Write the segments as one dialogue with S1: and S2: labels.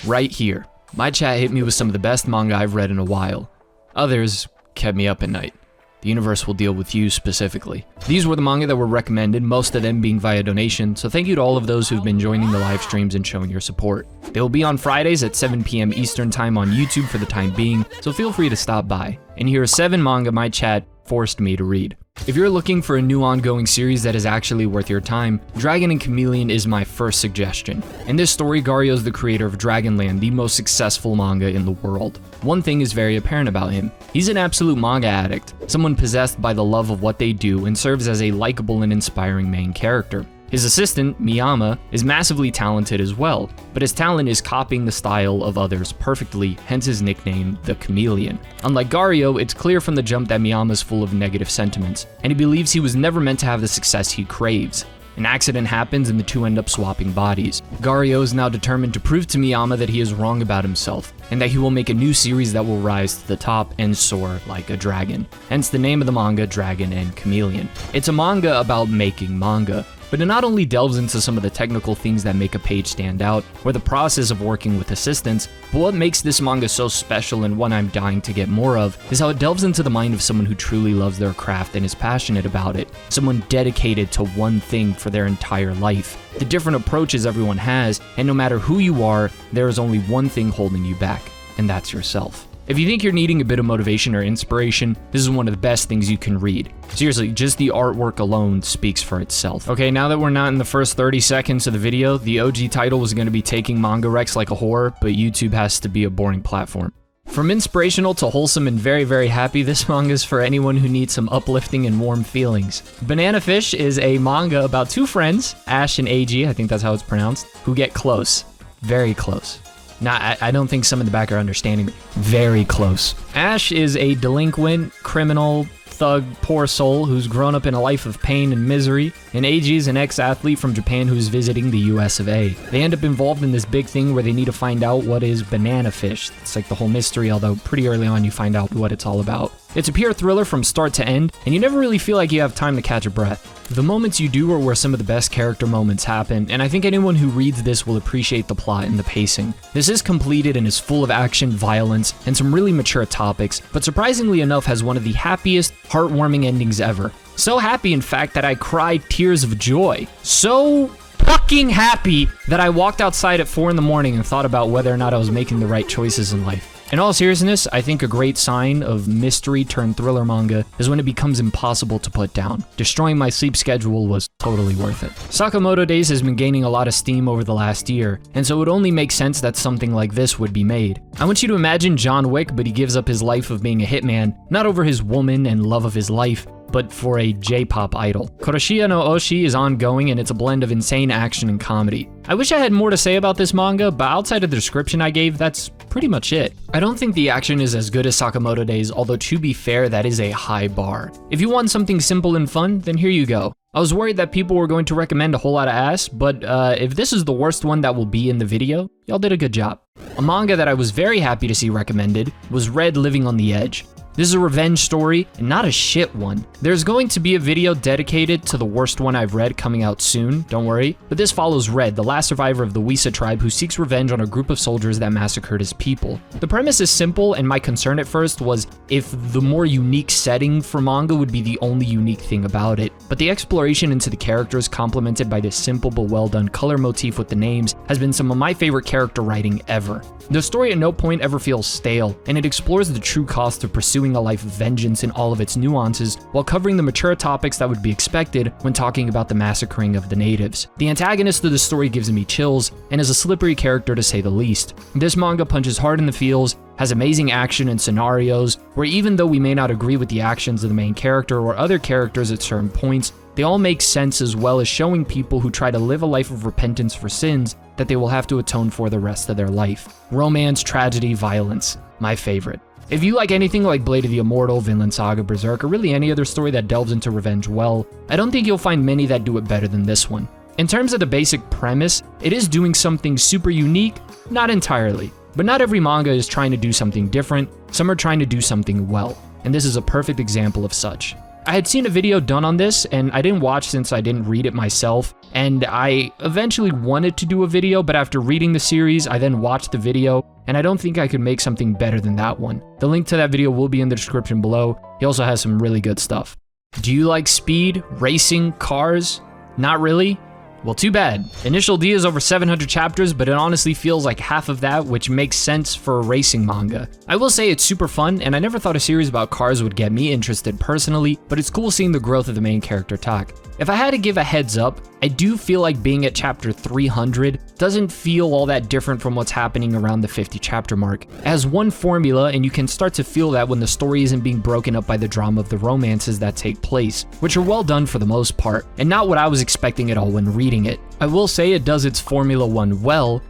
S1: right here. My chat hit me with some of the best manga I've read in a while. Others kept me up at night. The universe will deal with you specifically. These were the manga that were recommended, most of them being via donation, so thank you to all of those who've been joining the live streams and showing your support. They will be on Fridays at 7 p.m. Eastern time on YouTube for the time being, so feel free to stop by. And here are 7 manga my chat forced me to read. If you're looking for a new ongoing series that is actually worth your time, Dragon and Chameleon is my first suggestion. In this story, Gario is the creator of Dragonland, the most successful manga in the world. One thing is very apparent about him. He's an absolute manga addict, someone possessed by the love of what they do and serves as a likable and inspiring main character. His assistant, Miyama, is massively talented as well, but his talent is copying the style of others perfectly, hence his nickname, the Chameleon. Unlike Gario, it's clear from the jump that Miyama is full of negative sentiments, and he believes he was never meant to have the success he craves. An accident happens and the two end up swapping bodies. Gario is now determined to prove to Miyama that he is wrong about himself, and that he will make a new series that will rise to the top and soar like a dragon. Hence the name of the manga, Dragon and Chameleon. It's a manga about making manga, but it not only delves into some of the technical things that make a page stand out, or the process of working with assistants, but what makes this manga so special and one I'm dying to get more of, is how it delves into the mind of someone who truly loves their craft and is passionate about it, someone dedicated to one thing for their entire life. The different approaches everyone has, and no matter who you are, there is only one thing holding you back, and that's yourself. If you think you're needing a bit of motivation or inspiration, this is one of the best things you can read. Seriously, just the artwork alone speaks for itself. Okay, now that we're not in the first 30 seconds of the video, the OG title was going to be Taking Manga Recs Like a Whore, but YouTube has to be a boring platform. From inspirational to wholesome and very, very happy, this manga is for anyone who needs some uplifting and warm feelings. Banana Fish is a manga about 2 friends, Ash and AG, I think that's how it's pronounced, who get close. Very close. I don't think some in the back are understanding me. Very close. Ash is a delinquent, criminal, thug, poor soul who's grown up in a life of pain and misery, and AG is an ex-athlete from Japan who's visiting the US of A. They end up involved in this big thing where they need to find out what is banana fish. It's like the whole mystery, although pretty early on you find out what it's all about. It's a pure thriller from start to end, and you never really feel like you have time to catch a breath. The moments you do are where some of the best character moments happen, and I think anyone who reads this will appreciate the plot and the pacing. This is completed and is full of action, violence, and some really mature topics, but surprisingly enough has one of the happiest, heartwarming endings ever. So happy, in fact, that I cried tears of joy. So fucking happy that I walked outside at 4 in the morning and thought about whether or not I was making the right choices in life. In all seriousness, I think a great sign of mystery turned thriller manga is when it becomes impossible to put down. Destroying my sleep schedule was totally worth it. Sakamoto Days has been gaining a lot of steam over the last year, and so it would only make sense that something like this would be made. I want you to imagine John Wick, but he gives up his life of being a hitman, not over his woman and love of his life, but for a J-pop idol. Kuroshiya no Oshi is ongoing, and it's a blend of insane action and comedy. I wish I had more to say about this manga, but outside of the description I gave, that's pretty much it. I don't think the action is as good as Sakamoto Days, although to be fair, that is a high bar. If you want something simple and fun, then here you go. I was worried that people were going to recommend a whole lot of ass, but if this is the worst one that will be in the video, y'all did a good job. A manga that I was very happy to see recommended was Red Living on the Edge. This is a revenge story, and not a shit one. There's going to be a video dedicated to the worst one I've read coming out soon, don't worry. But this follows Red, the last survivor of the Wisa tribe who seeks revenge on a group of soldiers that massacred his people. The premise is simple, and my concern at first was if the more unique setting for manga would be the only unique thing about it. But the exploration into the characters, complemented by this simple but well done color motif with the names, has been some of my favorite character writing ever. The story at no point ever feels stale, and it explores the true cost of pursuing a life of vengeance in all of its nuances, while covering the mature topics that would be expected when talking about the massacring of the natives. The antagonist of the story gives me chills, and is a slippery character to say the least. This manga punches hard in the feels, has amazing action and scenarios, where even though we may not agree with the actions of the main character or other characters at certain points, they all make sense, as well as showing people who try to live a life of repentance for sins that they will have to atone for the rest of their life. Romance, tragedy, violence. My favorite. If you like anything like Blade of the Immortal, Vinland Saga, Berserk, or really any other story that delves into revenge well, I don't think you'll find many that do it better than this one. In terms of the basic premise, it is doing something super unique, not entirely. But not every manga is trying to do something different, some are trying to do something well, and this is a perfect example of such. I had seen a video done on this, and I didn't watch since I didn't read it myself, and I eventually wanted to do a video, but after reading the series, I then watched the video, and I don't think I could make something better than that one. The link to that video will be in the description below. He also has some really good stuff. Do you like speed, racing, cars? Not really? Well, too bad. Initial D is over 700 chapters, but it honestly feels like half of that, which makes sense for a racing manga. I will say it's super fun, and I never thought a series about cars would get me interested personally, but it's cool seeing the growth of the main character Tak. If I had to give a heads up, I do feel like being at chapter 300 doesn't feel all that different from what's happening around the 50 chapter mark. It has one formula, and you can start to feel that when the story isn't being broken up by the drama of the romances that take place, which are well done for the most part, and not what I was expecting at all when reading it. I will say it does its Formula 1 well.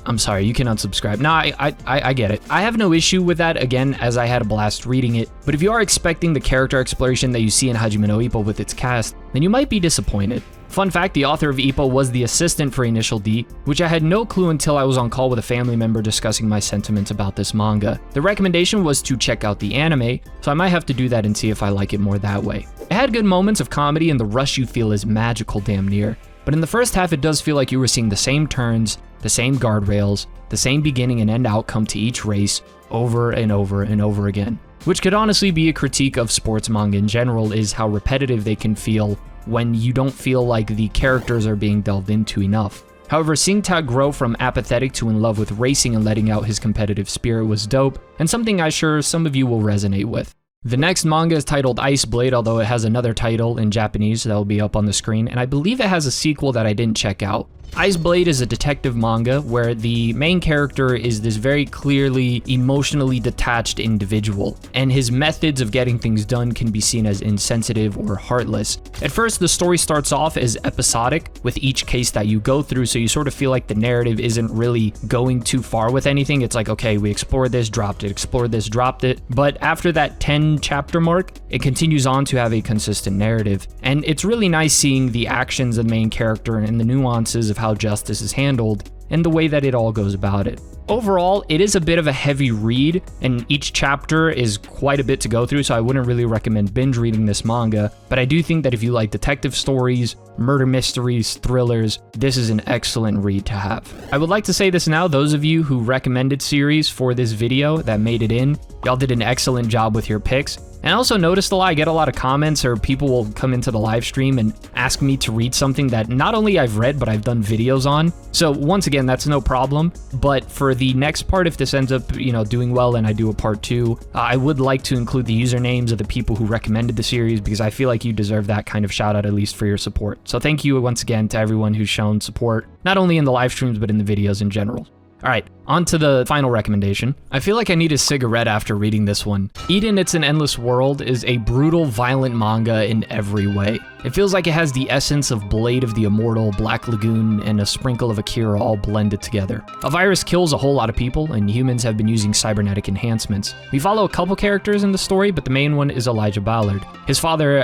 S1: I'm sorry, you can unsubscribe. No, I get it. I have no issue with that, again, as I had a blast reading it, but if you are expecting the character exploration that you see in Hajime no Ippo with its cast, then you might be disappointed. Fun fact, the author of Ippo was the assistant for Initial D, which I had no clue until I was on call with a family member discussing my sentiments about this manga. The recommendation was to check out the anime, so I might have to do that and see if I like it more that way. It had good moments of comedy, and the rush you feel is magical damn near. But in the first half, it does feel like you were seeing the same turns, the same guardrails, the same beginning and end outcome to each race over and over and over again. Which could honestly be a critique of sports manga in general, is how repetitive they can feel when you don't feel like the characters are being delved into enough. However, seeing Tak grow from apathetic to in love with racing and letting out his competitive spirit was dope, and something I'm sure some of you will resonate with. The next manga is titled Ice Blade, although it has another title in Japanese that will be up on the screen, and I believe it has a sequel that I didn't check out. Ice Blade is a detective manga where the main character is this very clearly emotionally detached individual, and his methods of getting things done can be seen as insensitive or heartless. At first, the story starts off as episodic with each case that you go through, so you sort of feel like the narrative isn't really going too far with anything. It's like, okay, we explored this, dropped it, explored this, dropped it. But after that 10 chapter mark, it continues on to have a consistent narrative. And it's really nice seeing the actions of the main character and the nuances of how justice is handled and the way that it all goes about it. Overall, it is a bit of a heavy read, and each chapter is quite a bit to go through, so I wouldn't really recommend binge reading this manga, but I do think that if you like detective stories, murder mysteries, thrillers, this is an excellent read to have. I would like to say this now, those of you who recommended series for this video that made it in, y'all did an excellent job with your picks. And I also noticed I get a lot of comments, or people will come into the live stream and ask me to read something that not only I've read, but I've done videos on. So once again, that's no problem. But for the next part, if this ends up, doing well and I do a part 2, I would like to include the usernames of the people who recommended the series, because I feel like you deserve that kind of shout out, at least for your support. So thank you once again to everyone who's shown support, not only in the live streams, but in the videos in general. All right, on to the final recommendation. I feel like I need a cigarette after reading this one. Eden, It's an Endless World is a brutal, violent manga in every way. It feels like it has the essence of Blade of the Immortal, Black Lagoon, and a sprinkle of Akira all blended together. A virus kills a whole lot of people, and humans have been using cybernetic enhancements. We follow a couple characters in the story, but the main one is Elijah Ballard. His father,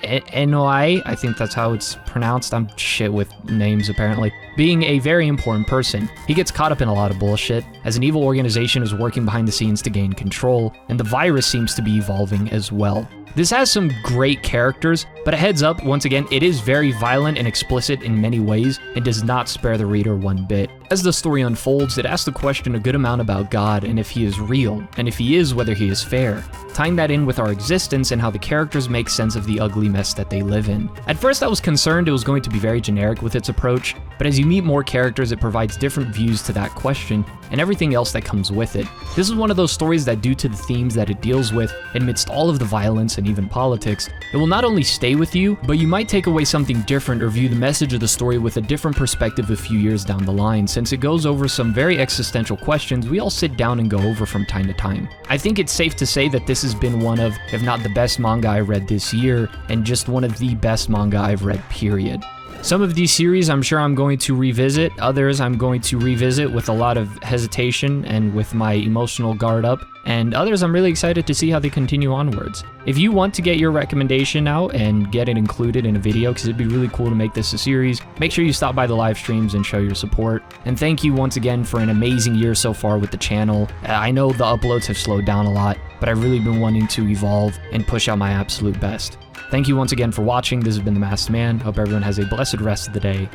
S1: Enoi, I think that's how it's pronounced, I'm shit with names apparently, being a very important person. He gets caught up in a lot of bullshit, as an evil organization is working behind the scenes to gain control, and the virus seems to be evolving as well. This has some great characters, but a heads up, once again, it is very violent and explicit in many ways, and does not spare the reader one bit. As the story unfolds, it asks the question a good amount about God and if he is real, and if he is, whether he is fair, tying that in with our existence and how the characters make sense of the ugly mess that they live in. At first I was concerned it was going to be very generic with its approach, but as you meet more characters, it provides different views to that question and everything else that comes with it. This is one of those stories that, due to the themes that it deals with, amidst all of the violence and even politics, it will not only stay with you, but you might take away something different or view the message of the story with a different perspective a few years down the line, since it goes over some very existential questions we all sit down and go over from time to time. I think it's safe to say that this has been one of, if not the best manga I read this year, and just one of the best manga I've read, period. Some of these series I'm sure I'm going to revisit, others I'm going to revisit with a lot of hesitation and with my emotional guard up, and others I'm really excited to see how they continue onwards. If you want to get your recommendation out and get it included in a video, because it'd be really cool to make this a series, make sure you stop by the live streams and show your support. And thank you once again for an amazing year so far with the channel. I know the uploads have slowed down a lot, but I've really been wanting to evolve and push out my absolute best. Thank you once again for watching. This has been The Masked Man. Hope everyone has a blessed rest of the day,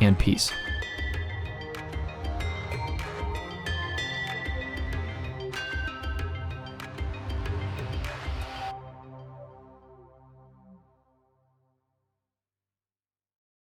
S1: and peace.